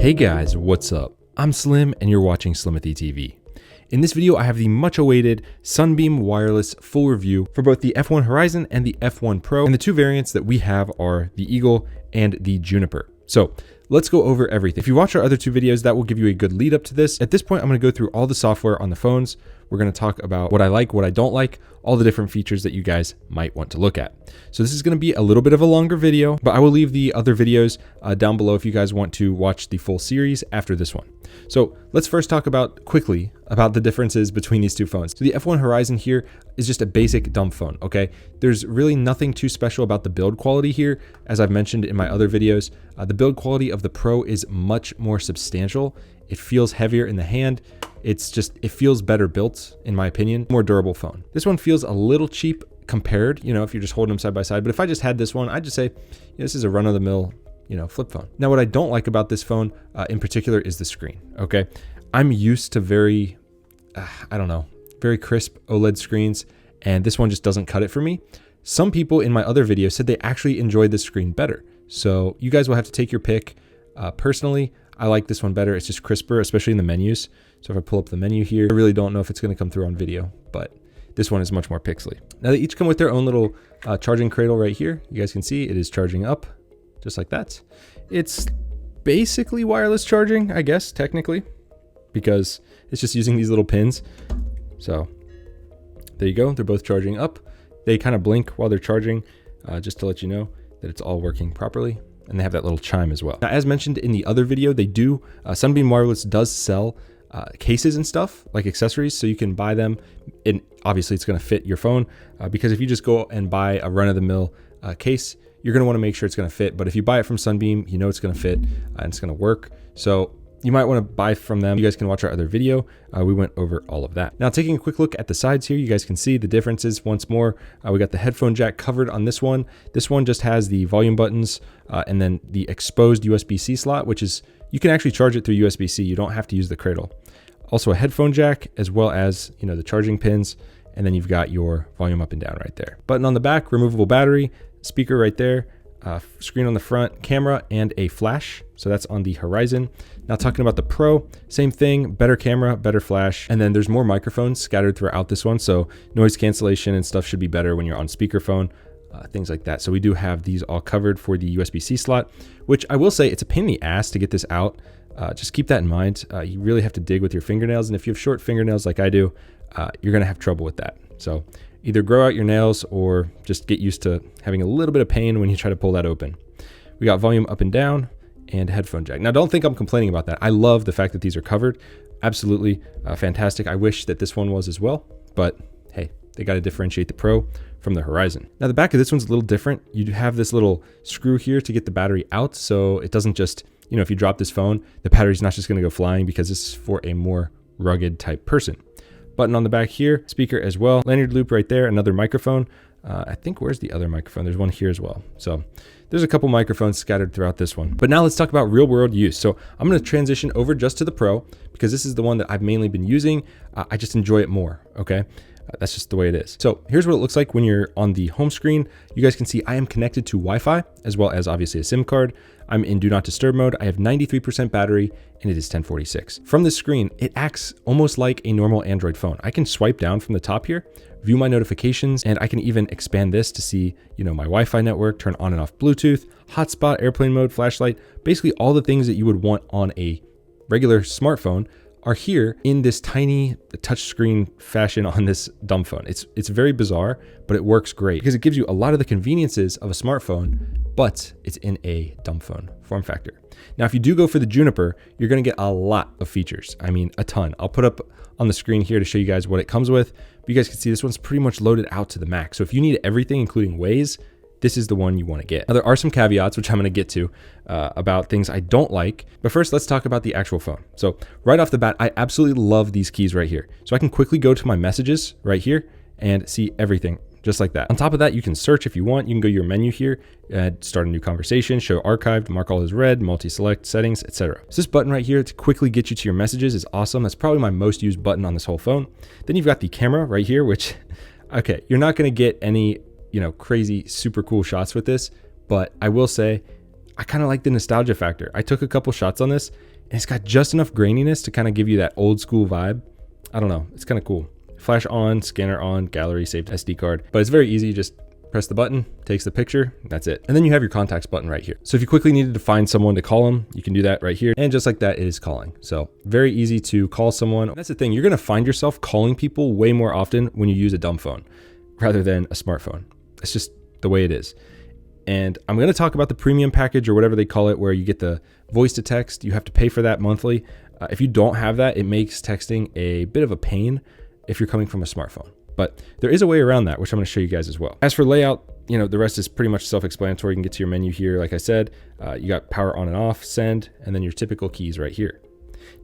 Hey guys, what's up? I'm Slim and you're watching Slimathy TV. In this video, I have the much awaited Sunbeam Wireless full review for both the F1 Horizon and the F1 Pro, and the two variants that we have are the Eagle and the Juniper. So let's go over everything. If you watch our other two videos, that will give you a good lead up to this. At this point, I'm going to go through all the software on the phones. We're going to talk about what I like, what I don't like, all the different features that you guys might want to look at. So this is going to be a little bit of a longer video, but I will leave the other videos down below if you guys want to watch the full series after this one. So let's first talk quickly about the differences between these two phones. So the F1 Horizon here is just a basic dumb phone, okay? There's really nothing too special about the build quality here. As I've mentioned in my other videos, the build quality of the Pro is much more substantial. It feels heavier in the hand. It feels better built, in my opinion, more durable phone. This one feels a little cheap compared, if you're just holding them side by side. But if I just had this one, I'd just say, this is a run-of-the-mill, flip phone. Now, what I don't like about this phone in particular is the screen, okay? I'm used to very crisp OLED screens, and this one just doesn't cut it for me. Some people in my other videos said they actually enjoyed this screen better. So you guys will have to take your pick. Personally, I like this one better. It's just crisper, especially in the menus. So if I pull up the menu here, I really don't know if it's going to come through on video, but this one is much more pixely. Now they each come with their own little charging cradle right here. You guys can see it is charging up just like that. It's basically wireless charging, I guess, technically, because it's just using these little pins. So there you go. They're both charging up. They kind of blink while they're charging, just to let you know that it's all working properly. And they have that little chime as well. Now, as mentioned in the other video, Sunbeam Wireless does sell cases and stuff like accessories, so you can buy them, and obviously it's going to fit your phone, because if you just go and buy a run-of-the-mill case, you're going to want to make sure it's going to fit. But if you buy it from Sunbeam, you know it's going to fit and it's going to work. So you might want to buy from them. You guys can watch our other video. We went over all of that. Now, taking a quick look at the sides here, you guys can see the differences once more. We got the headphone jack covered on this one. This one just has the volume buttons and then the exposed USB-C slot, which is, you can actually charge it through USB-C. You don't have to use the cradle. Also a headphone jack, as well as, the charging pins. And then you've got your volume up and down right there. Button on the back, removable battery, speaker right there, screen on the front, camera, and a flash. So that's on the Horizon. Now talking about the Pro, same thing, better camera, better flash. And then there's more microphones scattered throughout this one. So noise cancellation and stuff should be better when you're on speakerphone, things like that. So we do have these all covered for the USB-C slot, which I will say it's a pain in the ass to get this out. Just keep that in mind. You really have to dig with your fingernails. And if you have short fingernails like I do, you're gonna have trouble with that. So either grow out your nails or just get used to having a little bit of pain when you try to pull that open. We got volume up and down and headphone jack. Now, don't think I'm complaining about that. I love the fact that these are covered. Absolutely fantastic. I wish that this one was as well, but hey, they got to differentiate the Pro from the Horizon. Now, the back of this one's a little different. You have this little screw here to get the battery out, so it doesn't just, if you drop this phone, the battery's not just going to go flying, because this is for a more rugged type person. Button on the back here, speaker as well, lanyard loop right there, another microphone. I think, where's the other microphone? There's one here as well. So there's a couple microphones scattered throughout this one. But now let's talk about real world use. So I'm going to transition over just to the Pro, because this is the one that I've mainly been using. I just enjoy it more, okay? That's just the way it is. So here's what it looks like when you're on the home screen. You guys can see I am connected to Wi-Fi, as well as obviously a SIM card. I'm in do not disturb mode. I have 93% battery and it is 1046. From the screen, it acts almost like a normal Android phone. I can swipe down from the top here, view my notifications, and I can even expand this to see, my Wi-Fi network, turn on and off Bluetooth, hotspot, airplane mode, flashlight. Basically all the things that you would want on a regular smartphone are here in this tiny touchscreen fashion on this dumb phone. It's very bizarre, but it works great because it gives you a lot of the conveniences of a smartphone, but it's in a dumb phone form factor. Now, if you do go for the Juniper, you're gonna get a lot of features. I mean, a ton. I'll put up on the screen here to show you guys what it comes with. But you guys can see this one's pretty much loaded out to the max. So if you need everything, including Waze, this is the one you want to get. Now, there are some caveats, which I'm going to get to about things I don't like. But first, let's talk about the actual phone. So right off the bat, I absolutely love these keys right here. So I can quickly go to my messages right here and see everything just like that. On top of that, you can search if you want. You can go to your menu here, start a new conversation, show archived, mark all as read, multi-select, settings, etc. So this button right here to quickly get you to your messages is awesome. That's probably my most used button on this whole phone. Then you've got the camera right here, which, okay, you're not going to get any crazy, super cool shots with this, but I will say I kind of like the nostalgia factor. I took a couple shots on this and it's got just enough graininess to kind of give you that old school vibe. I don't know. It's kind of cool. Flash on, scanner on, gallery, saved SD card. But it's very easy. Just press the button, takes the picture, that's it. And then you have your contacts button right here. So if you quickly needed to find someone to call them, you can do that right here. And just like that, it is calling. So very easy to call someone. That's the thing. You're going to find yourself calling people way more often when you use a dumb phone rather than a smartphone. It's just the way it is. And I'm going to talk about the premium package or whatever they call it, where you get the voice to text. You have to pay for that monthly. If you don't have that, it makes texting a bit of a pain if you're coming from a smartphone. But there is a way around that, which I'm going to show you guys as well. As for layout, you know, the rest is pretty much self-explanatory. You can get to your menu here. Like I said, you got power on and off, send, and then your typical keys right here.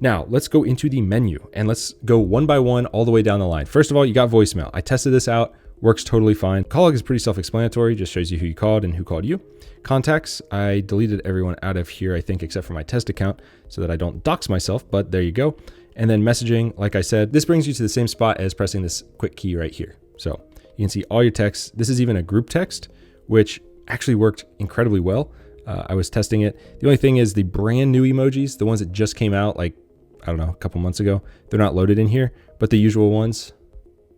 Now let's go into the menu and let's go one by one all the way down the line. First of all, you got voicemail. I tested this out. Works totally fine. Call log is pretty self-explanatory, just shows you who you called and who called you. Contacts, I deleted everyone out of here, I think, except for my test account so that I don't dox myself, but there you go. And then messaging, like I said, this brings you to the same spot as pressing this quick key right here. So you can see all your texts. This is even a group text, which actually worked incredibly well. I was testing it. The only thing is the brand new emojis, the ones that just came out like, I don't know, a couple months ago, they're not loaded in here, but the usual ones,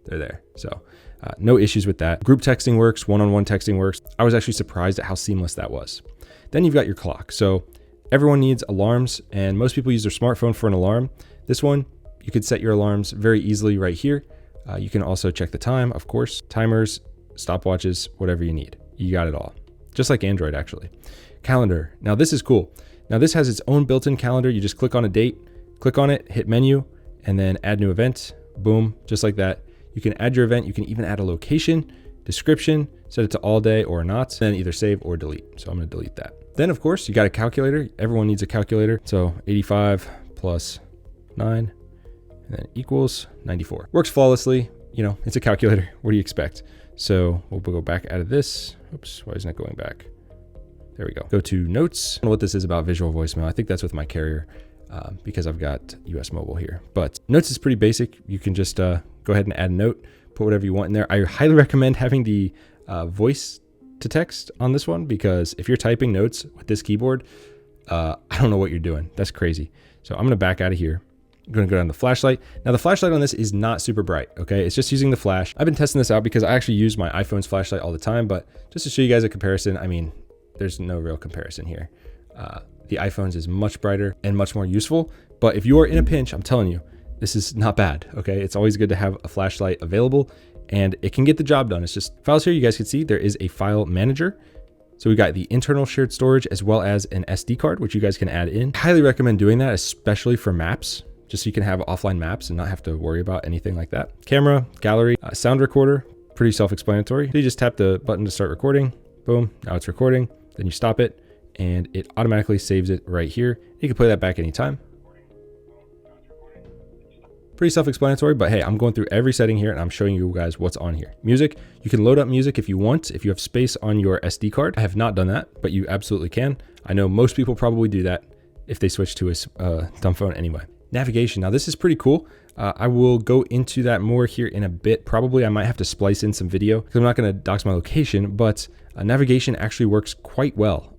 they're there. So no issues with that. Group texting works, one-on-one texting works. I was actually surprised at how seamless that was. Then you've got your clock. So everyone needs alarms and most people use their smartphone for an alarm. This one, you could set your alarms very easily right here. You can also check the time, of course, timers, stopwatches, whatever you need. You got it all. Just like Android actually. Calendar. Now this is cool. Now this has its own built-in calendar. You just click on a date, click on it, hit menu, and then add new event. Boom, just like that. You can add your event. You can even add a location, description, set it to all day or not, then either save or delete. So I'm going to delete that. Then of course you got a calculator. Everyone needs a calculator. So 85 plus 9 and then equals 94. Works flawlessly. You know, it's a calculator. What do you expect? So we'll go back out of this. Oops, why isn't it going back? There we go. Go to notes. I don't know what this is about visual voicemail. I think that's with my carrier because I've got US Mobile here. But notes is pretty basic. You can just go ahead and add a note, put whatever you want in there. I highly recommend having the voice to text on this one because if you're typing notes with this keyboard, I don't know what you're doing. That's crazy. So I'm going to back out of here. I'm going to go down to the flashlight. Now the flashlight on this is not super bright. Okay. It's just using the flash. I've been testing this out because I actually use my iPhone's flashlight all the time, but just to show you guys a comparison, I mean, there's no real comparison here. The iPhone's is much brighter and much more useful, but if you are in a pinch, I'm telling you, this is not bad. Okay. It's always good to have a flashlight available and it can get the job done. It's just files here. You guys can see there is a file manager. So we got the internal shared storage as well as an SD card, which you guys can add in. Highly recommend doing that, especially for maps, just so you can have offline maps and not have to worry about anything like that. Camera, gallery, sound recorder, pretty self-explanatory. So you just tap the button to start recording. Boom, now it's recording. Then you stop it and it automatically saves it right here. You can play that back anytime. Pretty self-explanatory, but hey, I'm going through every setting here and I'm showing you guys what's on here. Music, you can load up music if you want, if you have space on your SD card. I have not done that, but you absolutely can. I know most people probably do that if they switch to a dumb phone anyway. Navigation, now this is pretty cool. I will go into that more here in a bit. Probably I might have to splice in some video because I'm not going to dox my location, but navigation actually works quite well.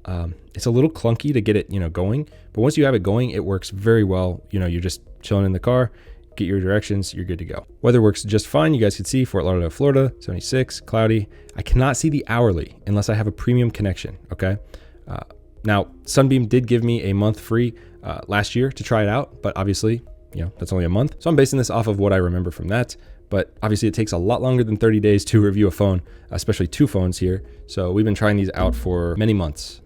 It's a little clunky to get it, going, but once you have it going, it works very well. You're just chilling in the car, get your directions, you're good to go. Weather works just fine. You guys can see Fort Lauderdale, Florida, 76, cloudy. I cannot see the hourly unless I have a premium connection. Okay. Now Sunbeam did give me a month free last year to try it out, but obviously, that's only a month. So I'm basing this off of what I remember from that. But obviously it takes a lot longer than 30 days to review a phone, especially two phones here. So we've been trying these out for many months,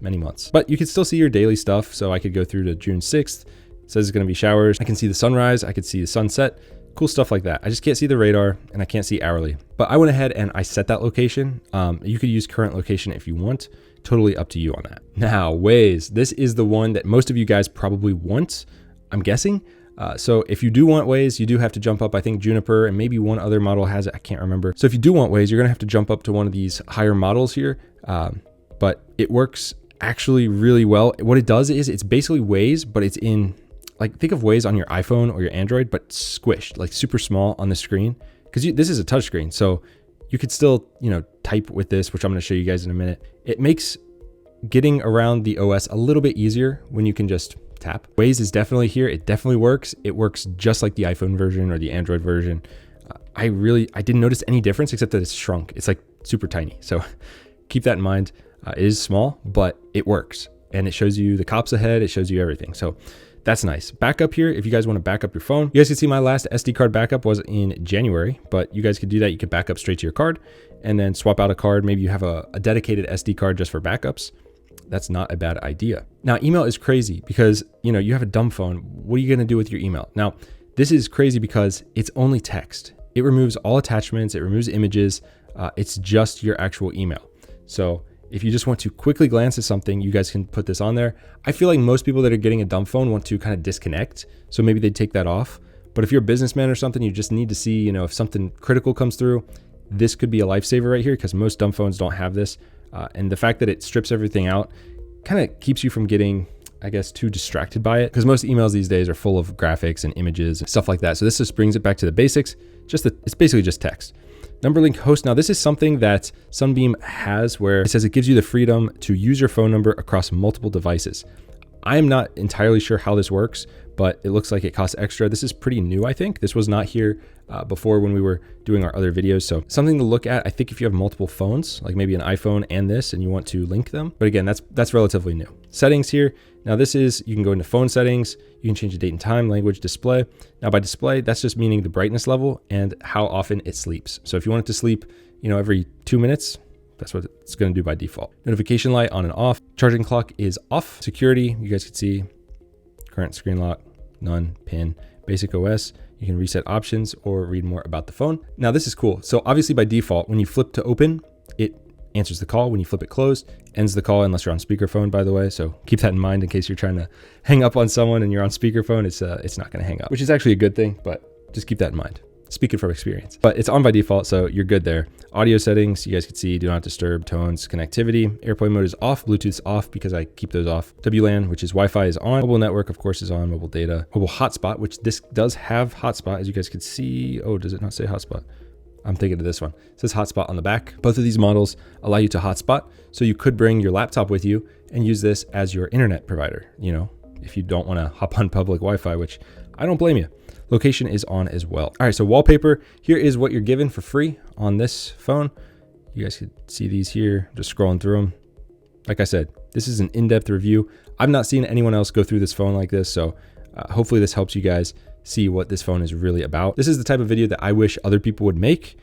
but you can still see your daily stuff. So I could go through to June 6th. It says it's going to be showers. I can see the sunrise. I could see the sunset, cool stuff like that. I just can't see the radar and I can't see hourly, but I went ahead and I set that location. You could use current location if you want, totally up to you on that. Now Waze, this is the one that most of you guys probably want, I'm guessing. So if you do want Waze, you do have to jump up. I think Juniper and maybe one other model has it. I can't remember. So if you do want Waze, you're going to have to jump up to one of these higher models here. But it works actually really well. What it does is it's basically Waze, but it's in think of Waze on your iPhone or your Android, but squished, like super small on the screen. Because this is a touch screen. So you could still, type with this, which I'm going to show you guys in a minute. It makes getting around the OS a little bit easier when you can just tap. Waze is definitely here. It definitely works. It works just like the iPhone version or the Android version. I didn't notice any difference except that it's shrunk. It's like super tiny. So keep that in mind. It is small, but it works. And it shows you the cops ahead. It shows you everything. So that's nice. Backup here, if you guys want to back up your phone. You guys can see my last SD card backup was in January, but you guys could do that. You could back up straight to your card and then swap out a card. Maybe you have a dedicated SD card just for backups. That's not a bad idea. Now, email is crazy because, you know, you have a dumb phone. What are you going to do with your email? Now, this is crazy because it's only text. It removes all attachments. It removes images. It's just your actual email. So if you just want to quickly glance at something, you guys can put this on there. I feel like most people that are getting a dumb phone want to kind of disconnect. So maybe they take that off. But if you're a businessman or something, you just need to see, you know, if something critical comes through, this could be a lifesaver right here because most dumb phones don't have this. And the fact that it strips everything out kind of keeps you from getting, I guess, too distracted by it, because most emails these days are full of graphics and images and stuff like that. So this just brings it back to the basics. It's basically just text. Number link host. Now this is something that Sunbeam has where it says it gives you the freedom to use your phone number across multiple devices. I'm not entirely sure how this works, but it looks like it costs extra. This is pretty new, I think. This was not here before when we were doing our other videos. So something to look at, I think, if you have multiple phones, like maybe an iPhone and this, and you want to link them. But again, that's relatively new. Settings here. Now this is, you can go into phone settings. You can change the date and time, language, display. Now by display, that's just meaning the brightness level and how often it sleeps. So if you want it to sleep, you know, every 2 minutes, that's what it's going to do by default. Notification light on and off. Charging clock is off. Security, you guys can see current screen lock, none, pin, basic OS. You can reset options or read more about the phone. Now this is cool. So obviously by default, when you flip to open, it answers the call. When you flip it closed, ends the call unless you're on speakerphone, by the way. So keep that in mind in case you're trying to hang up on someone and you're on speakerphone. It's not going to hang up, which is actually a good thing, but just keep that in mind. Speaking from experience, but it's on by default, so you're good there. Audio settings, you guys can see do not disturb, tones, connectivity. Airplane mode is off, Bluetooth is off because I keep those off. WLAN, which is Wi-Fi, is on. Mobile network, of course, is on. Mobile data. Mobile hotspot, which this does have hotspot, as you guys can see. Oh, does it not say hotspot? I'm thinking of this one. It says hotspot on the back. Both of these models allow you to hotspot, so you could bring your laptop with you and use this as your internet provider, you know, if you don't want to hop on public Wi-Fi, which I don't blame you. Location is on as well. All right, so wallpaper, here is what you're given for free on this phone. You guys can see these here, just scrolling through them. Like I said, this is an in-depth review. I've not seen anyone else go through this phone like this, so hopefully this helps you guys see what this phone is really about. This is the type of video that I wish other people would make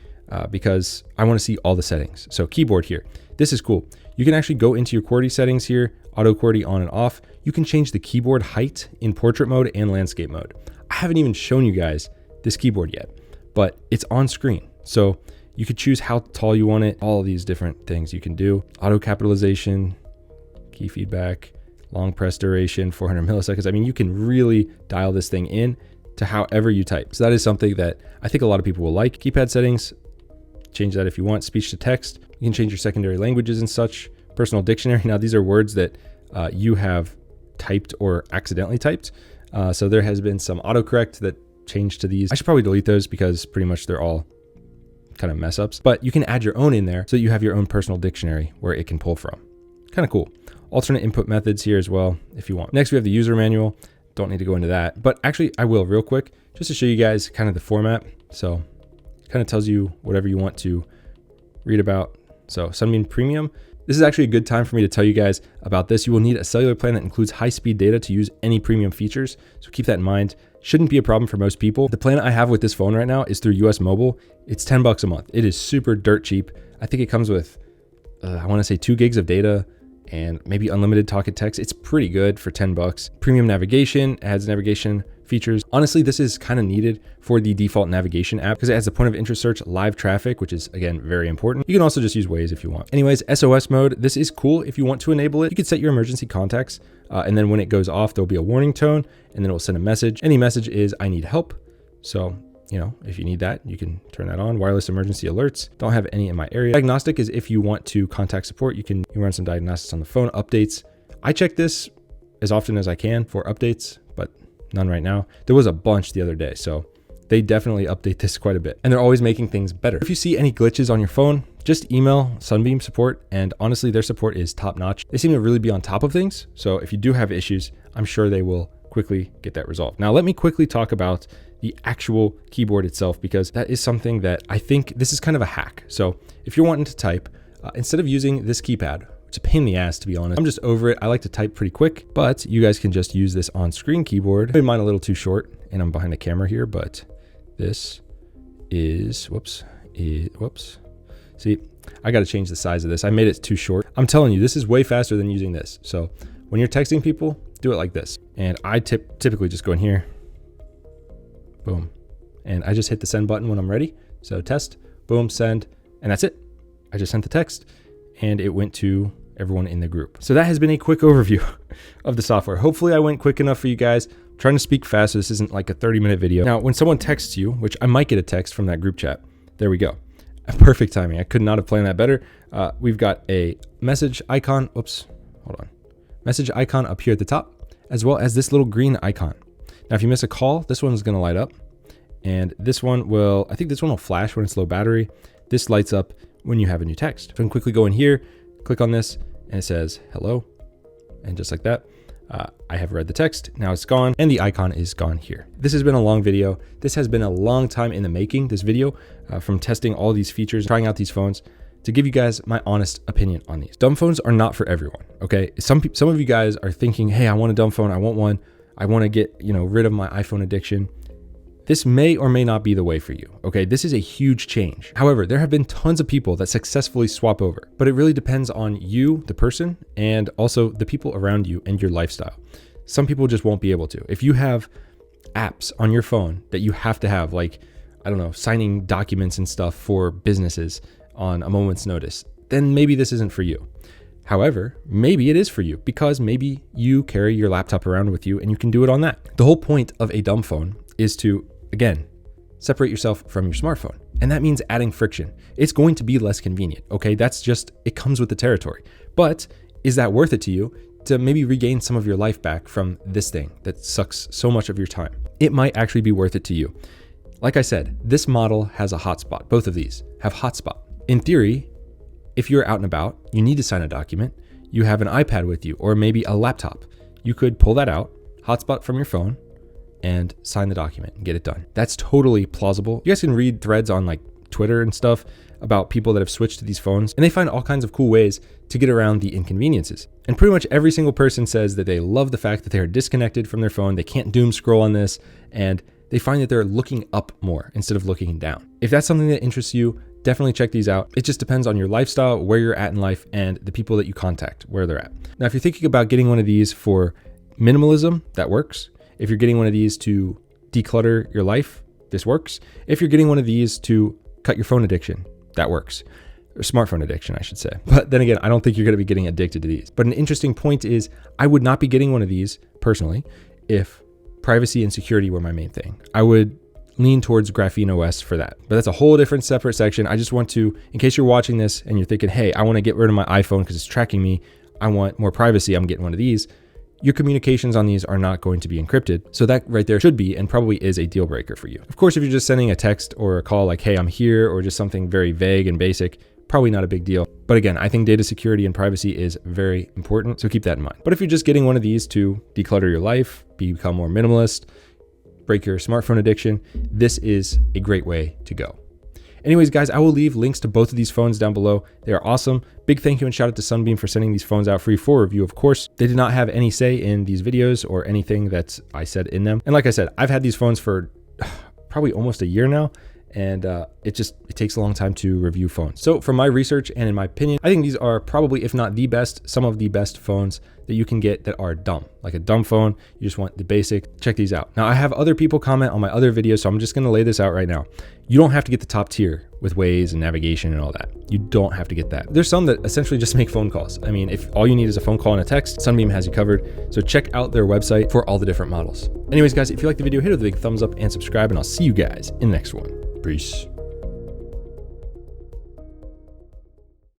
because I want to see all the settings. So keyboard here, this is cool. You can actually go into your QWERTY settings here, auto QWERTY on and off. You can change the keyboard height in portrait mode and landscape mode. I haven't even shown you guys this keyboard yet, but it's on screen. So you could choose how tall you want it, all of these different things you can do. Auto capitalization, key feedback, long press duration, 400 milliseconds. I mean, you can really dial this thing in to however you type. So that is something that I think a lot of people will like. Keypad settings, change that if you want. Speech to text, you can change your secondary languages and such. Personal dictionary. Now these are words that you have typed or accidentally typed. So there has been some autocorrect that changed to these. I should probably delete those because pretty much they're all kind of mess ups, but you can add your own in there so you have your own personal dictionary where it can pull from. Kind of cool. Alternate input methods here as well if you want. Next, we have the user manual. Don't need to go into that, but actually I will real quick just to show you guys kind of the format. So it kind of tells you whatever you want to read about. So Sunbeam Premium. This is actually a good time for me to tell you guys about this. You will need a cellular plan that includes high-speed data to use any premium features. So keep that in mind. Shouldn't be a problem for most people. The plan I have with this phone right now is through US Mobile. It's $10 a month. It is super dirt cheap. I think it comes with, I want to say 2 gigs of data and maybe unlimited talk and text. It's pretty good for $10. Premium navigation, adds navigation features. Honestly, this is kind of needed for the default navigation app because it has the point of interest search, live traffic, which is again, very important. You can also just use Waze if you want. Anyways, SOS mode, this is cool. If you want to enable it, you could set your emergency contacts and then when it goes off, there'll be a warning tone and then it will send a message. Any message is, I need help. So, you know, if you need that, you can turn that on. Wireless emergency alerts. Don't have any in my area. Diagnostic is if you want to contact support, you run some diagnostics on the phone. Updates. I check this as often as I can for updates, but none right now. There was a bunch the other day, so They definitely update this quite a bit, and they're always making things better. If you see any glitches on your phone, just email Sunbeam support, and honestly, their support is top notch. They seem to really be on top of things. So if you do have issues, I'm sure they will quickly get that resolved. Now, let me quickly talk about the actual keyboard itself, because that is something that I think this is kind of a hack. So if you're wanting to type, instead of using this keypad, which is a pain in the ass, to be honest, I'm just over it. I like to type pretty quick, but you guys can just use this on-screen keyboard. I made mine a little too short, and I'm behind the camera here, but this is, whoops. See, I got to change the size of this. I made it too short. I'm telling you, this is way faster than using this. So when you're texting people, do it like this. And I typically just go in here, boom. And I just hit the send button when I'm ready. So test, boom, send, and that's it. I just sent the text and it went to everyone in the group. So that has been a quick overview of the software. Hopefully I went quick enough for you guys. I'm trying to speak fast, so this isn't like a 30-minute video. Now, when someone texts you, which I might get a text from that group chat, there we go. Perfect timing. I could not have planned that better. We've got a message icon. Oops, hold on. Message icon up here at the top, as well as this little green icon. Now, if you miss a call, this one's going to light up, and this one will, I think this one will flash when it's low battery. This lights up when you have a new text. So I can quickly go in here, click on this, and it says hello. And just like that, I have read the text. Now it's gone, and the icon is gone here. This has been a long video. This has been a long time in the making, this video, from testing all these features, trying out these phones, to give you guys my honest opinion on these. Dumb phones are not for everyone, okay? Some of you guys are thinking, hey, I want a dumb phone. I want one. I want to get, rid of my iPhone addiction. This may or may not be the way for you, okay? This is a huge change. However, there have been tons of people that successfully swap over, but it really depends on you, the person, and also the people around you and your lifestyle. Some people just won't be able to. If you have apps on your phone that you have to have, like, I don't know, signing documents and stuff for businesses on a moment's notice, then maybe this isn't for you. However, maybe it is for you, because maybe you carry your laptop around with you and you can do it on that. The whole point of a dumb phone is to, again, separate yourself from your smartphone. And that means adding friction. It's going to be less convenient, okay? That's just, it comes with the territory. But is that worth it to you to maybe regain some of your life back from this thing that sucks so much of your time? It might actually be worth it to you. Like I said, this model has a hotspot. Both of these have hotspot. In theory, if you're out and about, you need to sign a document, you have an iPad with you, or maybe a laptop. You could pull that out, hotspot from your phone, and sign the document and get it done. That's totally plausible. You guys can read threads on like Twitter and stuff about people that have switched to these phones, and they find all kinds of cool ways to get around the inconveniences. And pretty much every single person says that they love the fact that they are disconnected from their phone. They can't doom scroll on this, and they find that they're looking up more instead of looking down. If that's something that interests you, definitely check these out. It just depends on your lifestyle, where you're at in life, and the people that you contact, where they're at. Now, if you're thinking about getting one of these for minimalism, that works. If you're getting one of these to declutter your life, this works. If you're getting one of these to cut your phone addiction, that works. Or smartphone addiction, I should say. But then again, I don't think you're going to be getting addicted to these. But an interesting point is, I would not be getting one of these personally if privacy and security were my main thing. I would lean towards Graphene OS for that. But that's a whole different separate section. I just want to, in case you're watching this and you're thinking, hey, I want to get rid of my iPhone because it's tracking me, I want more privacy, I'm getting one of these. Your communications on these are not going to be encrypted. So that right there should be and probably is a deal breaker for you. Of course, if you're just sending a text or a call like, hey, I'm here, or just something very vague and basic, probably not a big deal. But again, I think data security and privacy is very important, so keep that in mind. But if you're just getting one of these to declutter your life, become more minimalist, break your smartphone addiction, this is a great way to go. Anyways, guys, I will leave links to both of these phones down below. They are awesome. Big thank you and shout out to Sunbeam for sending these phones out free for review, of course. They did not have any say in these videos or anything that I said in them. And like I said, I've had these phones for probably almost a year now, and it takes a long time to review phones. So from my research and in my opinion, I think these are probably, if not the best, some of the best phones that you can get that are dumb, like a dumb phone. You just want the basic. Check these out. Now, I have other people comment on my other videos, so I'm just gonna lay this out right now. You don't have to get the top tier with Waze and navigation and all that. You don't have to get that. There's some that essentially just make phone calls. I mean, if all you need is a phone call and a text, Sunbeam has you covered. So check out their website for all the different models. Anyways, guys, if you like the video, hit it with a big thumbs up and subscribe, and I'll see you guys in the next one. Peace.